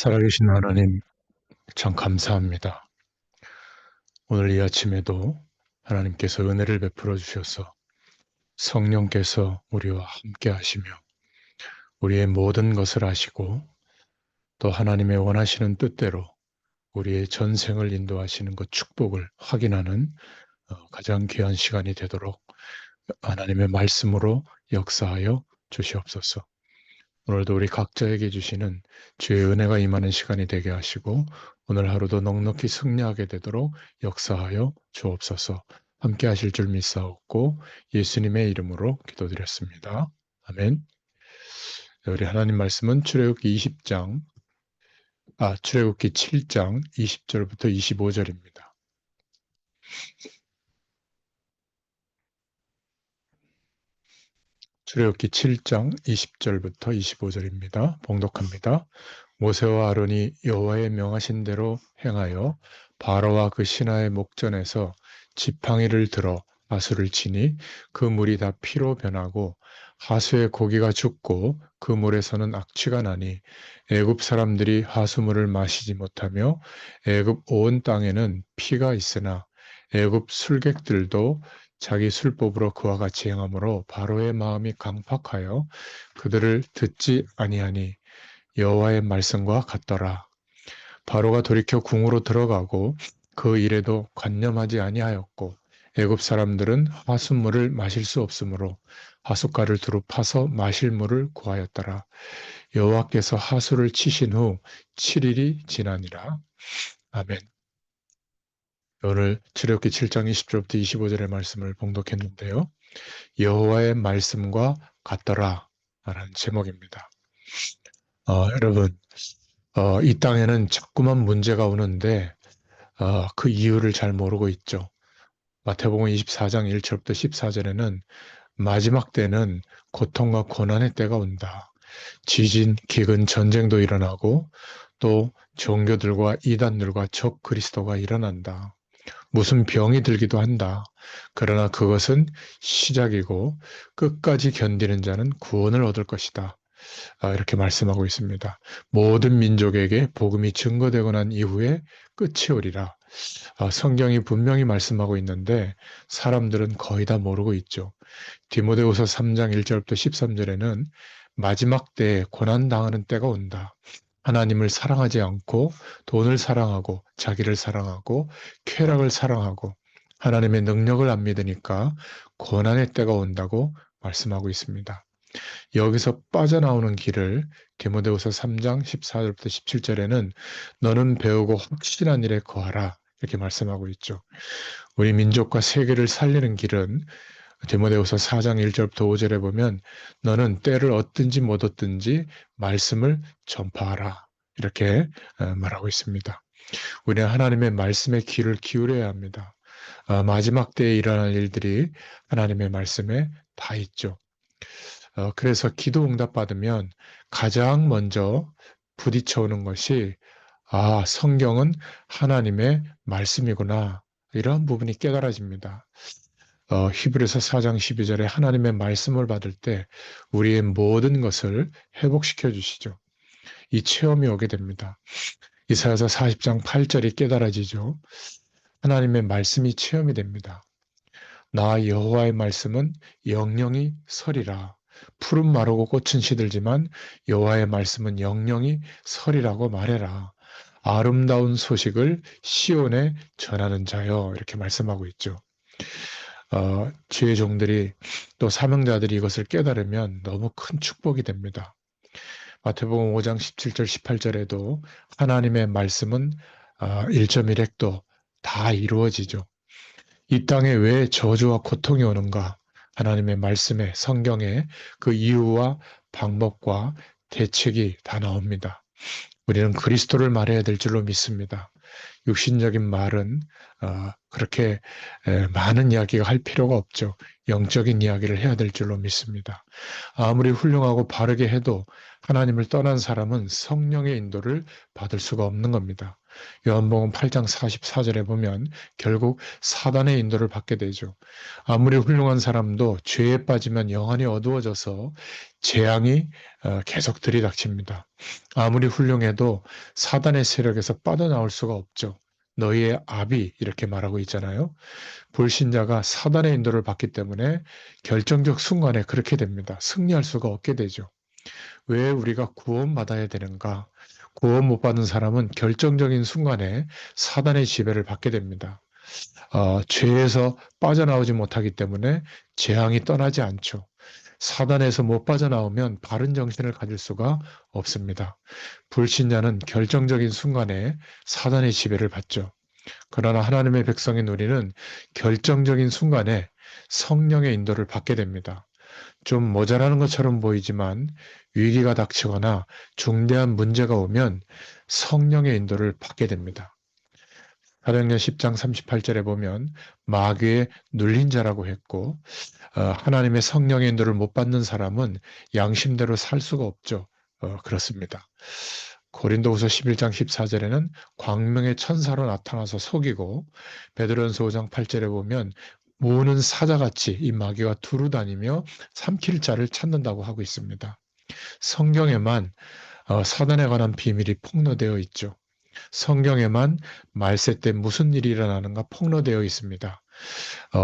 살아계신 하나님, 참 감사합니다. 오늘 이 아침에도 하나님께서 은혜를 베풀어 주셔서 성령께서 우리와 함께 하시며 우리의 모든 것을 아시고 또 하나님의 원하시는 뜻대로 우리의 전생을 인도하시는 그 축복을 확인하는 가장 귀한 시간이 되도록 하나님의 말씀으로 역사하여 주시옵소서. 오늘도 우리 각자에게 주시는 주의 은혜가 임하는 시간이 되게 하시고 오늘 하루도 넉넉히 승리하게 되도록 역사하여 주옵소서. 함께 하실 줄 믿사옵고 예수님의 이름으로 기도드렸습니다. 아멘. 우리 하나님 말씀은 출애굽기 7장 20절부터 25절입니다. 출애굽기 7장 20절부터 25절입니다. 봉독합니다. 모세와 아론이 여호와의 명하신 대로 행하여 바로와 그 신하의 목전에서 지팡이를 들어 하수를 치니 그 물이 다 피로 변하고 하수의 고기가 죽고 그 물에서는 악취가 나니 애굽 사람들이 하수물을 마시지 못하며 애굽 온 땅에는 피가 있으나 애굽 술객들도 자기 술법으로 그와 같이 행하므로 바로의 마음이 강팍하여 그들을 듣지 아니하니 여호와의 말씀과 같더라. 바로가 돌이켜 궁으로 들어가고 그 일에도 관념하지 아니하였고 애굽 사람들은 하숫물을 마실 수 없으므로 하숫가를 두루 파서 마실 물을 구하였더라. 여호와께서 하수를 치신 후 7일이 지나니라. 아멘. 오늘 출애굽기 7장 20절부터 25절의 말씀을 봉독했는데요. 여호와의 말씀과 같더라 라는 제목입니다. 여러분, 이 땅에는 자꾸만 문제가 오는데 그 이유를 잘 모르고 있죠. 마태복음 24장 1절부터 14절에는 마지막 때는 고통과 고난의 때가 온다. 지진, 기근, 전쟁도 일어나고 또 종교들과 이단들과 적 그리스도가 일어난다. 무슨 병이 들기도 한다. 그러나 그것은 시작이고 끝까지 견디는 자는 구원을 얻을 것이다. 이렇게 말씀하고 있습니다. 모든 민족에게 복음이 증거되고 난 이후에 끝이 오리라. 성경이 분명히 말씀하고 있는데 사람들은 거의 다 모르고 있죠. 디모데후서 3장 1절부터 13절에는 마지막 때에 고난당하는 때가 온다. 하나님을 사랑하지 않고 돈을 사랑하고 자기를 사랑하고 쾌락을 사랑하고 하나님의 능력을 안 믿으니까 고난의 때가 온다고 말씀하고 있습니다. 여기서 빠져나오는 길을 디모데후서 3장 14절부터 17절에는 너는 배우고 확실한 일에 거하라 이렇게 말씀하고 있죠. 우리 민족과 세계를 살리는 길은 디모데후서 4장 1절부터 5절에 보면 너는 때를 얻든지 못 얻든지 말씀을 전파하라 이렇게 말하고 있습니다. 우리는 하나님의 말씀에 귀를 기울여야 합니다. 마지막 때에 일어날 일들이 하나님의 말씀에 다 있죠. 그래서 기도 응답 받으면 가장 먼저 부딪혀오는 것이 성경은 하나님의 말씀이구나 이런 부분이 깨달아집니다. 히브리서 4장 12절에 하나님의 말씀을 받을 때 우리의 모든 것을 회복시켜 주시죠. 이 체험이 오게 됩니다. 이사야서 40장 8절이 깨달아지죠. 하나님의 말씀이 체험이 됩니다. 나 여호와의 말씀은 영영이 설이라. 풀은 마르고 꽃은 시들지만 여호와의 말씀은 영영이 설이라고 말해라. 아름다운 소식을 시온에 전하는 자여 이렇게 말씀하고 있죠. 주의 종들이 또 사명자들이 이것을 깨달으면 너무 큰 축복이 됩니다. 마태복음 5장 17절 18절에도 하나님의 말씀은 1.1획도 다 이루어지죠. 이 땅에 왜 저주와 고통이 오는가? 하나님의 말씀에 성경에 그 이유와 방법과 대책이 다 나옵니다. 우리는 그리스도를 말해야 될 줄로 믿습니다. 육신적인 말은 그렇게 많은 이야기가 할 필요가 없죠. 영적인 이야기를 해야 될 줄로 믿습니다. 아무리 훌륭하고 바르게 해도 하나님을 떠난 사람은 성령의 인도를 받을 수가 없는 겁니다. 요한복음 8장 44절에 보면 결국 사단의 인도를 받게 되죠. 아무리 훌륭한 사람도 죄에 빠지면 영안이 어두워져서 재앙이 계속 들이닥칩니다. 아무리 훌륭해도 사단의 세력에서 빠져나올 수가 없죠. 너희의 압이 이렇게 말하고 있잖아요. 불신자가 사단의 인도를 받기 때문에 결정적 순간에 그렇게 됩니다. 승리할 수가 없게 되죠. 왜 우리가 구원받아야 되는가? 구원 못 받은 사람은 결정적인 순간에 사단의 지배를 받게 됩니다. 죄에서 빠져나오지 못하기 때문에 재앙이 떠나지 않죠. 사단에서 못 빠져나오면 바른 정신을 가질 수가 없습니다. 불신자는 결정적인 순간에 사단의 지배를 받죠. 그러나 하나님의 백성인 우리는 결정적인 순간에 성령의 인도를 받게 됩니다. 좀 모자라는 것처럼 보이지만 위기가 닥치거나 중대한 문제가 오면 성령의 인도를 받게 됩니다. 사도행전 10장 38절에 보면 마귀에 눌린 자라고 했고 하나님의 성령의 인도를 못 받는 사람은 양심대로 살 수가 없죠. 그렇습니다. 고린도후서 11장 14절에는 광명의 천사로 나타나서 속이고 베드로전서 5장 8절에 보면 무는 사자같이 이 마귀가 두루 다니며 삼킬 자를 찾는다고 하고 있습니다. 성경에만 사단에 관한 비밀이 폭로되어 있죠. 성경에만 말세 때 무슨 일이 일어나는가 폭로되어 있습니다.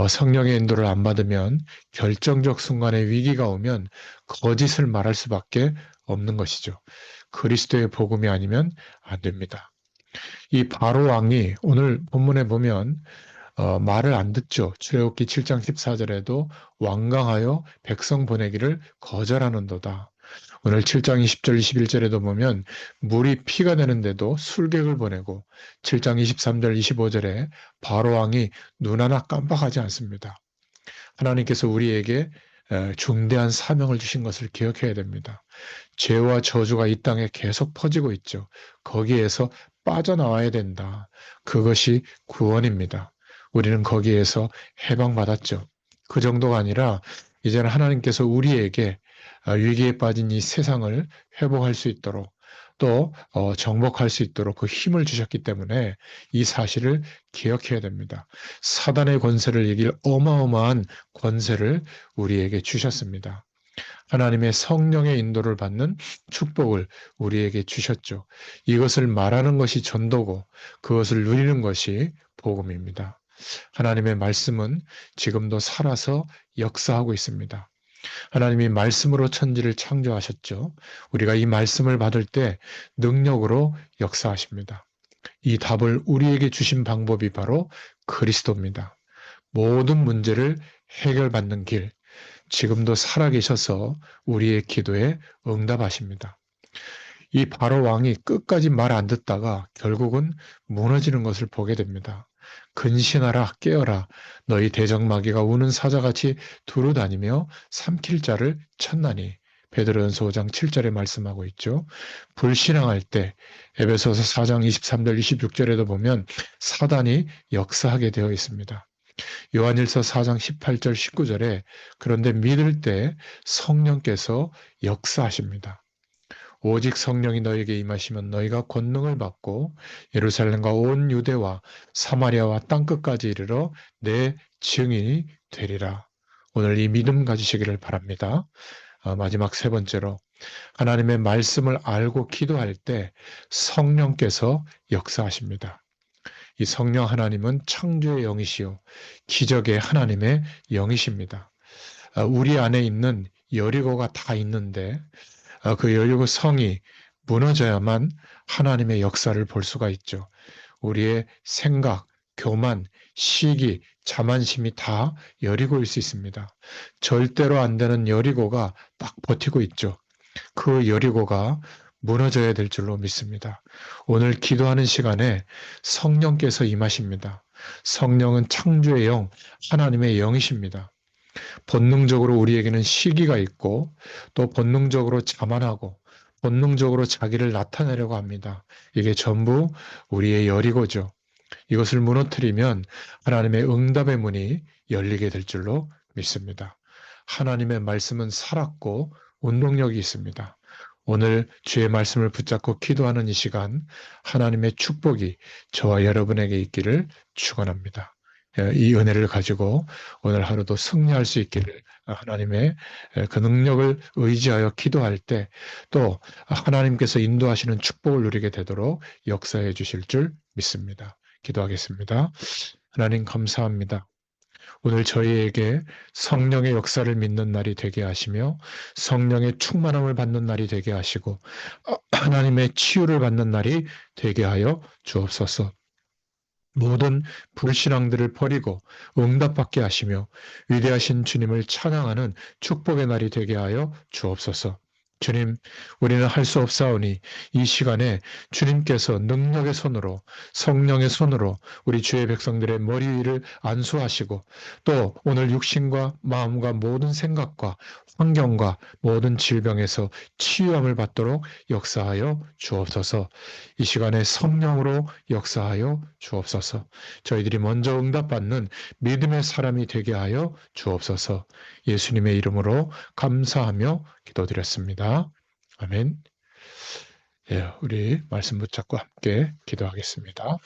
성령의 인도를 안 받으면 결정적 순간에 위기가 오면 거짓을 말할 수밖에 없는 것이죠. 그리스도의 복음이 아니면 안 됩니다. 이 바로 왕이 오늘 본문에 보면 말을 안 듣죠. 출애굽기 7장 14절에도 완강하여 백성 보내기를 거절하는도다. 오늘 7장 20절 21절에도 보면 물이 피가 되는데도 술객을 보내고 7장 23절 25절에 바로왕이 눈 하나 깜빡하지 않습니다. 하나님께서 우리에게 중대한 사명을 주신 것을 기억해야 됩니다. 죄와 저주가 이 땅에 계속 퍼지고 있죠. 거기에서 빠져나와야 된다. 그것이 구원입니다. 우리는 거기에서 해방받았죠. 그 정도가 아니라 이제는 하나님께서 우리에게 위기에 빠진 이 세상을 회복할 수 있도록 또 정복할 수 있도록 그 힘을 주셨기 때문에 이 사실을 기억해야 됩니다. 사단의 권세를 이길 어마어마한 권세를 우리에게 주셨습니다. 하나님의 성령의 인도를 받는 축복을 우리에게 주셨죠. 이것을 말하는 것이 전도고 그것을 누리는 것이 복음입니다. 하나님의 말씀은 지금도 살아서 역사하고 있습니다. 하나님이 말씀으로 천지를 창조하셨죠. 우리가 이 말씀을 받을 때 능력으로 역사하십니다. 이 답을 우리에게 주신 방법이 바로 그리스도입니다. 모든 문제를 해결받는 길, 지금도 살아계셔서 우리의 기도에 응답하십니다. 이 바로 왕이 끝까지 말 안 듣다가 결국은 무너지는 것을 보게 됩니다. 근신하라 깨어라 너희 대적마귀가 우는 사자같이 두루다니며 삼킬 자를 찾나니 베드로전서 5장 7절에 말씀하고 있죠. 불신앙할 때 에베소서 4장 23절 26절에도 보면 사단이 역사하게 되어 있습니다. 요한일서 4장 18절 19절에 그런데 믿을 때 성령께서 역사하십니다. 오직 성령이 너에게 임하시면 너희가 권능을 받고 예루살렘과 온 유대와 사마리아와 땅끝까지 이르러 내 증인이 되리라. 오늘 이 믿음 가지시기를 바랍니다. 마지막 세 번째로 하나님의 말씀을 알고 기도할 때 성령께서 역사하십니다. 이 성령 하나님은 창조의 영이시요 기적의 하나님의 영이십니다. 우리 안에 있는 여리고가 다 있는데 그 여리고 성이 무너져야만 하나님의 역사를 볼 수가 있죠. 우리의 생각, 교만, 시기, 자만심이 다 여리고일 수 있습니다. 절대로 안 되는 여리고가 딱 버티고 있죠. 그 여리고가 무너져야 될 줄로 믿습니다. 오늘 기도하는 시간에 성령께서 임하십니다. 성령은 창조의 영, 하나님의 영이십니다. 본능적으로 우리에게는 시기가 있고 또 본능적으로 자만하고 본능적으로 자기를 나타내려고 합니다. 이게 전부 우리의 여리고죠. 이것을 무너뜨리면 하나님의 응답의 문이 열리게 될 줄로 믿습니다. 하나님의 말씀은 살았고 운동력이 있습니다. 오늘 주의 말씀을 붙잡고 기도하는 이 시간 하나님의 축복이 저와 여러분에게 있기를 축원합니다. 이 은혜를 가지고 오늘 하루도 승리할 수 있기를 하나님의 그 능력을 의지하여 기도할 때 또 하나님께서 인도하시는 축복을 누리게 되도록 역사해 주실 줄 믿습니다. 기도하겠습니다. 하나님 감사합니다. 오늘 저희에게 성령의 역사를 믿는 날이 되게 하시며 성령의 충만함을 받는 날이 되게 하시고 하나님의 치유를 받는 날이 되게 하여 주옵소서. 모든 불신앙들을 버리고 응답받게 하시며 위대하신 주님을 찬양하는 축복의 날이 되게 하여 주옵소서. 주님, 우리는 할 수 없사오니 이 시간에 주님께서 능력의 손으로 성령의 손으로 우리 주의 백성들의 머리 위를 안수하시고 또 오늘 육신과 마음과 모든 생각과 환경과 모든 질병에서 치유함을 받도록 역사하여 주옵소서. 이 시간에 성령으로 역사하여 주옵소서. 저희들이 먼저 응답받는 믿음의 사람이 되게 하여 주옵소서. 예수님의 이름으로 감사하며 기도드렸습니다. 아멘. 예, 우리 말씀 붙잡고 함께 기도하겠습니다.